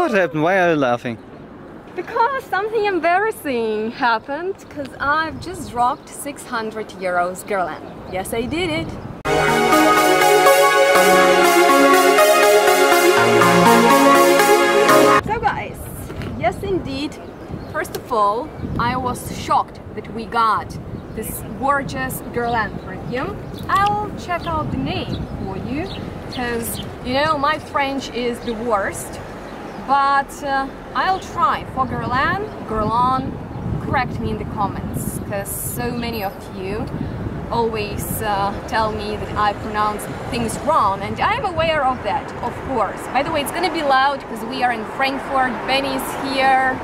What happened? Why are you laughing? Because something embarrassing happened, because I've just dropped 600 euros Guerlain. Yes, I did it. So guys, yes indeed, first of all, I was shocked that we got this gorgeous Guerlain perfume. I'll check out the name for you, because, you know, my French is the worst. But I'll try for Guerlain, correct me in the comments, because so many of you always tell me that I pronounce things wrong, and I'm aware of that, of course. By the way, it's gonna be loud because we are in Frankfurt, Benny's here,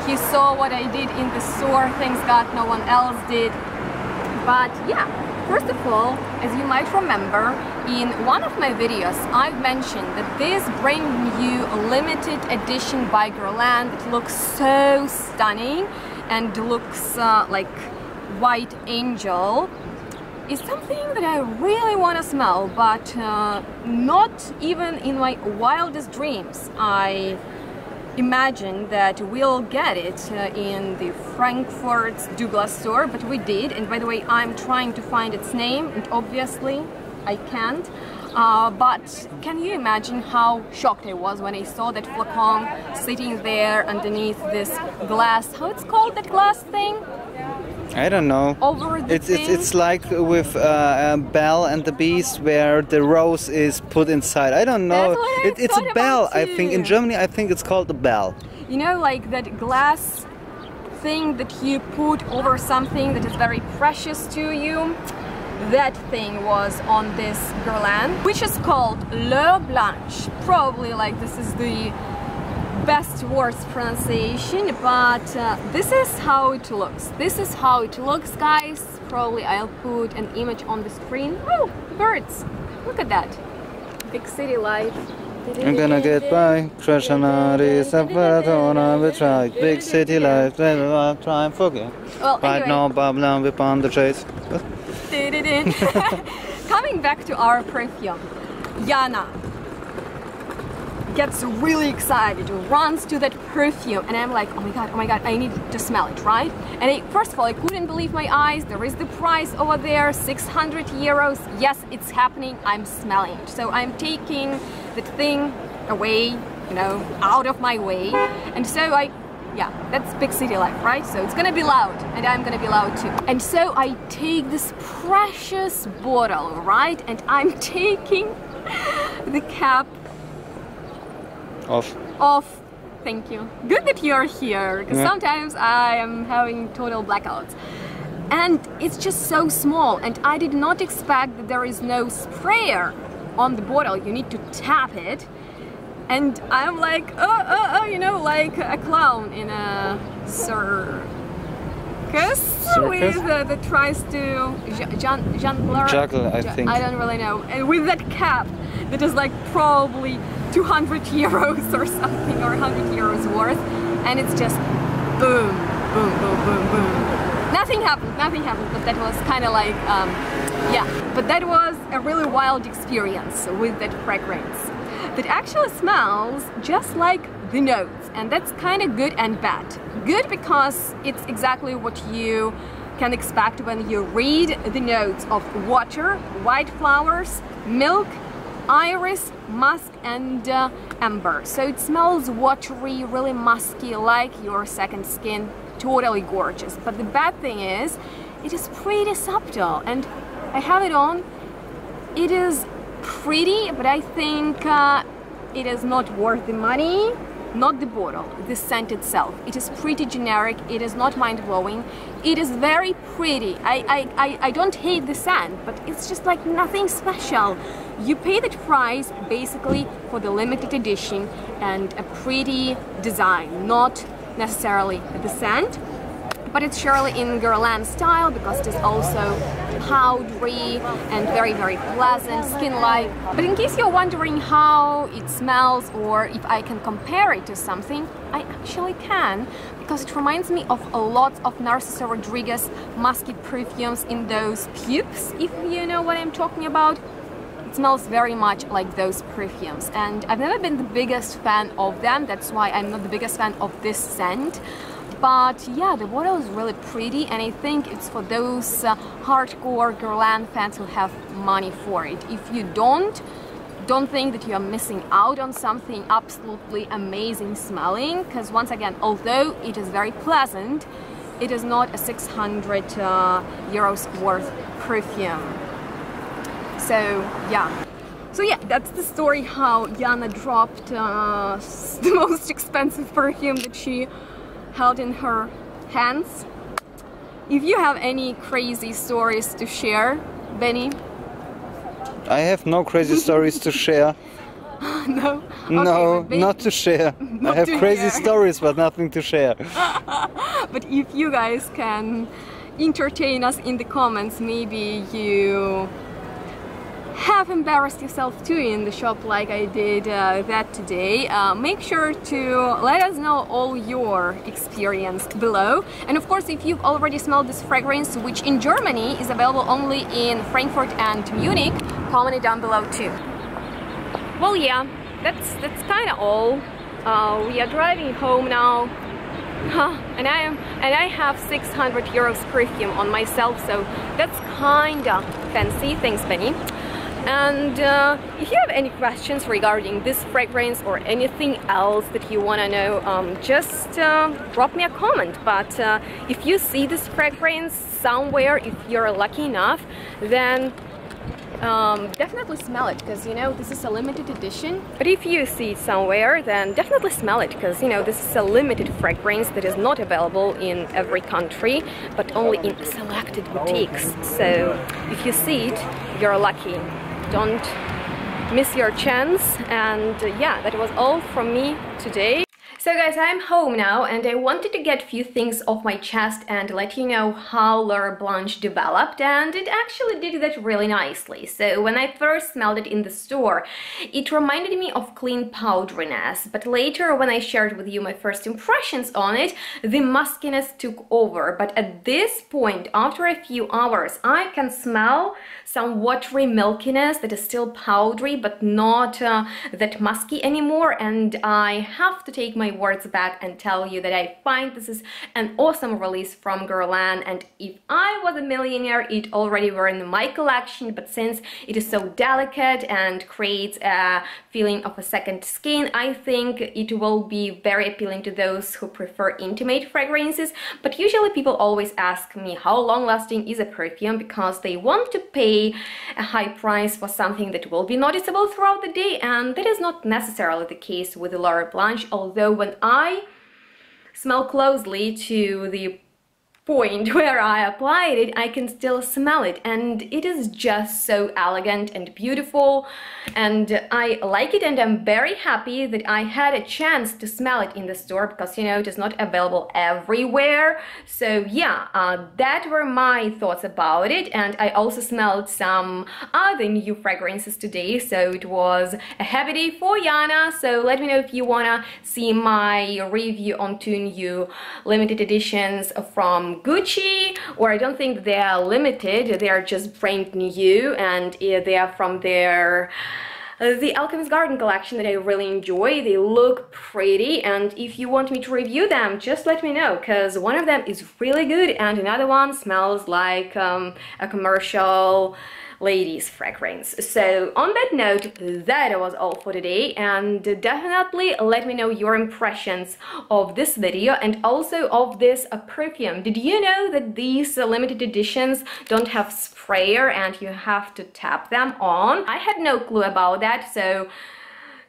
he saw what I did in the store, thanks God no one else did. But yeah, first of all, as you might remember, in one of my videos I've mentioned that this brings you a limited edition by Guerlain that looks so stunning and looks like white angel. Is something that I really want to smell, but not even in my wildest dreams I imagined that we'll get it in the Frankfurt Douglas store, but we did. And by the way, I'm trying to find its name, and obviously I can't. But can you imagine how shocked I was when I saw that flacon sitting there underneath this glass? How it's called, that glass thing? I don't know. Over the it's like with Belle and the Beast, where the rose is put inside. I don't know. It's a bell. I think in Germany, I think it's called a bell. You know, like that glass thing that you put over something that is very precious to you. That thing was on this Guerlain, which is called L'Heure Blanche. Probably like this is the best worst pronunciation, but this is how it looks. This is how it looks, guys. Probably I'll put an image on the screen. Oh, birds! Look at that. Big city life. I'm gonna get by. Crash on a try. Big city life. Try and forget. Well, right now, Babylon, we're on the chase. Coming back to our perfume, Jana gets really excited, runs to that perfume, and I'm like, oh my god, I need to smell it, right? And first of all, I couldn't believe my eyes. There is the price over there, 600 euros. Yes, it's happening, I'm smelling it. So I'm taking that thing away, you know, out of my way. And so yeah, that's big city life, right? So it's gonna be loud, and I'm gonna be loud too. And so I take this precious bottle, right? And I'm taking the cap off. Thank you. Good that you're here, because sometimes I am having total blackouts. And it's just so small, and I did not expect that there is no sprayer on the bottle. You need to tap it. And I'm like, you know, like a clown in a circus with that tries to juggle, I think. I don't really know. And with that cap that is like probably 200 euros or something, or 100 euros worth, and it's just boom, boom, boom, boom, boom. Nothing happened, but that was kind of like, yeah, but that was a really wild experience with that fragrance that actually smells just like the notes, and that's kind of good and bad. Good because it's exactly what you can expect when you read the notes of water, white flowers, milk, iris, musk, and amber. So it smells watery, really musky, like your second skin. Totally gorgeous. But the bad thing is, it is pretty subtle, and I have it on. It is pretty, but I think it is not worth the money. Not the bottle, the scent itself. It is pretty generic, it is not mind-blowing. It is very pretty. I don't hate the scent, but it's just like nothing special. You pay that price basically for the limited edition and a pretty design, not necessarily the scent. But it's surely in Guerlain style, because it is also powdery and very, very pleasant, skin-like. But in case you're wondering how it smells or if I can compare it to something, I actually can, because it reminds me of a lot of Narciso Rodriguez musky perfumes in those pubes, if you know what I'm talking about. it smells very much like those perfumes, and I've never been the biggest fan of them. That's why I'm not the biggest fan of this scent. But yeah, the bottle is really pretty, and I think it's for those hardcore Guerlain fans who have money for it. If you don't think that you are missing out on something absolutely amazing smelling, because once again, although it is very pleasant, it is not a 600 euros worth perfume. So yeah, that's the story how Jana dropped the most expensive perfume that she held in her hands. If you have any crazy stories to share, Benny? I have no crazy stories to share. No? Okay, no, not to share. I have crazy stories, but nothing to share. But if you guys can entertain us in the comments, maybe you have embarrassed yourself too in the shop like I did that today, make sure to let us know all your experience below. And of course, if you've already smelled this fragrance, which in Germany is available only in Frankfurt and Munich, comment it down below too. Well, yeah, that's kind of all. We are driving home now. And I have 600 euros perfume on myself, so that's kinda fancy. Thanks, Benny. And if you have any questions regarding this fragrance or anything else that you want to know, just drop me a comment. But if you see this fragrance somewhere, if you're lucky enough, then definitely smell it, because you know this is a limited edition. But if you see it somewhere, then definitely smell it, because you know this is a limited fragrance that is not available in every country, but only in selected boutiques. So if you see it, you're lucky. Don't miss your chance. And yeah, that was all from me today. So guys, I'm home now, and I wanted to get a few things off my chest and let you know how L'Heure Blanche developed, and it actually did that really nicely. So when I first smelled it in the store, it reminded me of clean powderiness, but later when I shared with you my first impressions on it, the muskiness took over. But at this point, after a few hours, I can smell some watery milkiness that is still powdery but not that musky anymore, and I have to take my words back and tell you that I find this is an awesome release from Guerlain, and if I was a millionaire, it already were in my collection. But since it is so delicate and creates a feeling of a second skin, I think it will be very appealing to those who prefer intimate fragrances. But usually people always ask me how long lasting is a perfume, because they want to pay a high price for something that will be noticeable throughout the day, and that is not necessarily the case with the L'Heure Blanche, although when I smell closely to the point where I applied it, I can still smell it, and it is just so elegant and beautiful, and I like it, and I'm very happy that I had a chance to smell it in the store, because you know it is not available everywhere. So yeah, that were my thoughts about it. And I also smelled some other new fragrances today, so it was a happy day for Jana. So let me know if you wanna see my review on 2 new limited editions from Gucci, or I don't think they are limited, they are just brand new, and they are from their the Alchemist Garden collection that I really enjoy. They look pretty, and if you want me to review them, just let me know, because one of them is really good and another one smells like a commercial ladies fragrance. So on that note, that was all for today, and definitely let me know your impressions of this video and also of this perfume. Did you know that these limited editions don't have sprayer and you have to tap them on? I had no clue about that, so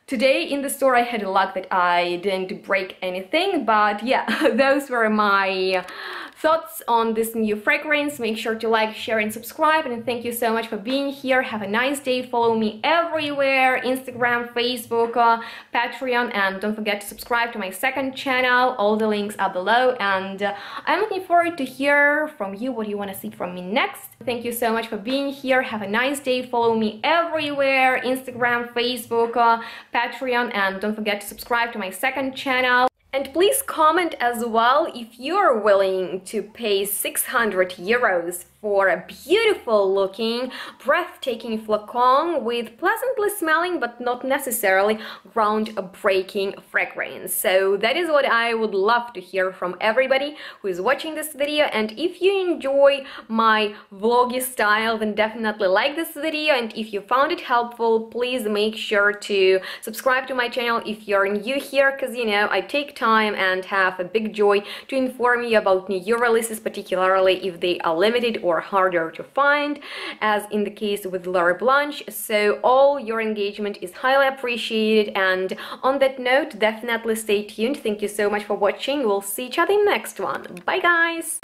today in the store I had luck that I didn't break anything. But yeah, those were my thoughts on this new fragrance. Make sure to like, share and subscribe, and thank you so much for being here. Have a nice day. Follow me everywhere: Instagram, Facebook, Patreon, and don't forget to subscribe to my second channel. All the links are below, and I'm looking forward to hear from you what you want to see from me next. Thank you so much for being here. Have a nice day. Follow me everywhere: Instagram, Facebook, Patreon, and don't forget to subscribe to my second channel. And please comment as well if you're willing to pay 600 euros for a beautiful looking, breathtaking flacon with pleasantly smelling but not necessarily groundbreaking fragrance. So that is what I would love to hear from everybody who is watching this video. And if you enjoy my vloggy style, then definitely like this video, and if you found it helpful, please make sure to subscribe to my channel if you're new here, because you know I take time and have a big joy to inform you about new releases, particularly if they are limited or harder to find, as in the case with L'Heure Blanche. So all your engagement is highly appreciated, and on that note, definitely stay tuned. Thank you so much for watching. We'll see each other in the next one. Bye guys!